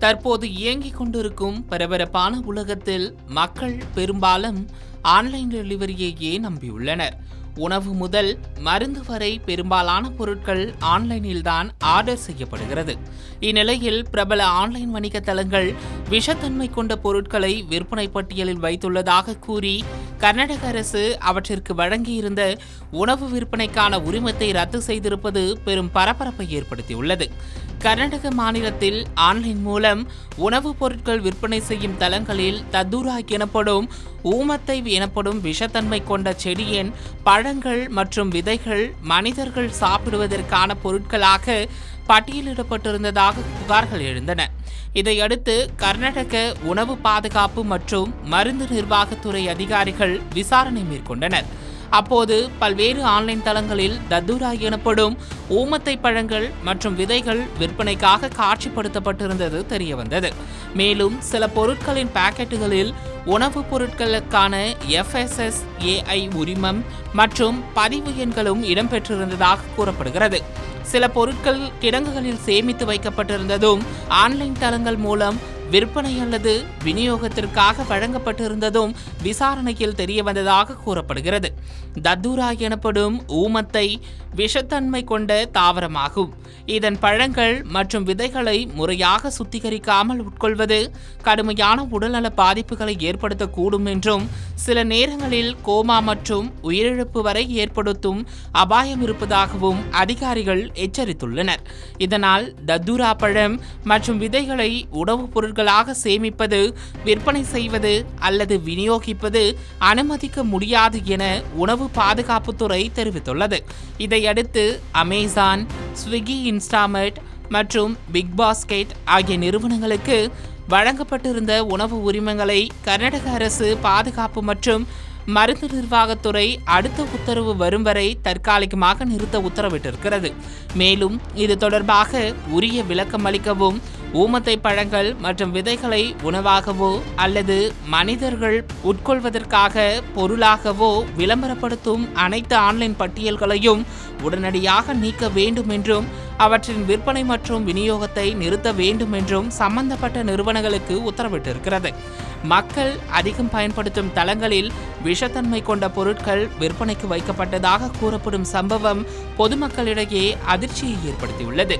தற்போது இயங்கிக் கொண்டிருக்கும் பரபரப்பான உலகத்தில் மக்கள் பெரும்பாலும் ஆன்லைன் டெலிவரியையே நம்பியுள்ளனர். உணவு முதல் மருந்து வரை பெரும்பாலான பொருட்கள் ஆன்லைனில்தான் ஆர்டர் செய்யப்படுகிறது. இந்நிலையில் பிரபல ஆன்லைன் வணிக தளங்கள் விஷத்தன்மை கொண்ட பொருட்களை விற்பனை பட்டியலில் வைத்துள்ளதாக கூறி கர்நாடக அரசு அவற்றிற்கு வழங்கியிருந்த உணவு விற்பனைக்கான உரிமத்தை ரத்து செய்திருப்பது பெரும் பரபரப்பை ஏற்படுத்தியுள்ளது. கர்நாடக மாநிலத்தில் ஆன்லைன் மூலம் உணவுப் பொருட்கள் விற்பனை செய்யும் தளங்களில் தத்தூரா எனப்படும் ஊமத்தை எனப்படும் விஷத்தன்மை கொண்ட செடியின் பழங்கள் மற்றும் விதைகள் மனிதர்கள் சாப்பிடுவதற்கான பொருட்களாக பட்டியலிடப்பட்டிருந்ததாக புகார்கள் எழுந்தன. இதையடுத்து கர்நாடக உணவு பாதுகாப்பு மற்றும் மருந்து நிர்வாகத்துறை அதிகாரிகள் விசாரணை மேற்கொண்டனர். அப்போது பல்வேறு ஆன்லைன் தளங்களில் தத்தூரா எனப்படும் ஊமத்தை பழங்கள் மற்றும் விதைகள் விற்பனைக்காக காட்சிப்படுத்தப்பட்டிருந்தது தெரியவந்தது. மேலும் சில பொருட்களின் பாக்கெட்டுகளில் உணவுப் பொருட்களுக்கான FSSAI உரிமம் மற்றும் பதிவு எண்களும் இடம்பெற்றிருந்ததாக கூறப்படுகிறது. சில பொருட்கள் கிடங்குகளில் சேமித்து வைக்கப்பட்டிருந்ததும் ஆன்லைன் தளங்கள் மூலம் விற்பனை அல்லது விநியோகத்திற்காக வழங்கப்பட்டிருந்ததும் விசாரணையில் தெரியவந்ததாக கூறப்படுகிறது. தத்தூரா எனப்படும் ஊமத்தை விஷத்தன்மை கொண்ட தாவரமாகும். இதன் பழங்கள் மற்றும் விதைகளை முறையாக சுத்திகரிக்காமல் உட்கொள்வது கடுமையான உடல்நல பாதிப்புகளை ஏற்படுத்தக்கூடும் என்றும் சில நேரங்களில் கோமா மற்றும் உயிரிழப்பு வரை ஏற்படுத்தும் அபாயம் இருப்பதாகவும் அதிகாரிகள் எச்சரித்துள்ளனர். இதனால் தத்தூரா பழம் மற்றும் விதைகளை உணவுப் பொருட்களாக சேமிப்பது, விற்பனை செய்வது அல்லது விநியோகிப்பது அனுமதிக்க முடியாது என உணவு பாதுகாப்புத்துறை தெரிவித்துள்ளது. இதையடுத்து அமேசான், ஸ்விக்கி, இன்ஸ்டாமார்ட் மற்றும் பிக் பாஸ்கெட் ஆகிய நிறுவனங்களுக்கு வழங்கப்பட்டிருந்த உணவு உரிமங்களை கர்நாடக அரசு பாதுகாப்பு மற்றும் மருந்து நிர்வாகத்துறை அடுத்த உத்தரவு வரும் வரை தற்காலிகமாக நிறுத்த உத்தரவிட்டிருக்கிறது. மேலும் இது தொடர்பாக உரிய விளக்கம் அளிக்கவும், ஊமத்தை பழங்கள் மற்றும் விதைகளை உணவாகவோ அல்லது மனிதர்கள் உட்கொள்வதற்காக பொருளாகவோ விளம்பரப்படுத்தும் அனைத்து ஆன்லைன் பட்டியல்களையும் உடனடியாக நீக்க வேண்டும் என்றும் அவற்றின் விற்பனை மற்றும் விநியோகத்தை நிறுத்த வேண்டும் என்றும் சம்பந்தப்பட்ட நிறுவனங்களுக்கு உத்தரவிட்டிருக்கிறது. மக்கள் அதிகம் பயன்படுத்தும் தளங்களில் விஷத்தன்மை கொண்ட பொருட்கள் விற்பனைக்கு வைக்கப்பட்டதாக கூறப்படும் சம்பவம் பொதுமக்களிடையே அதிர்ச்சியை ஏற்படுத்தியுள்ளது.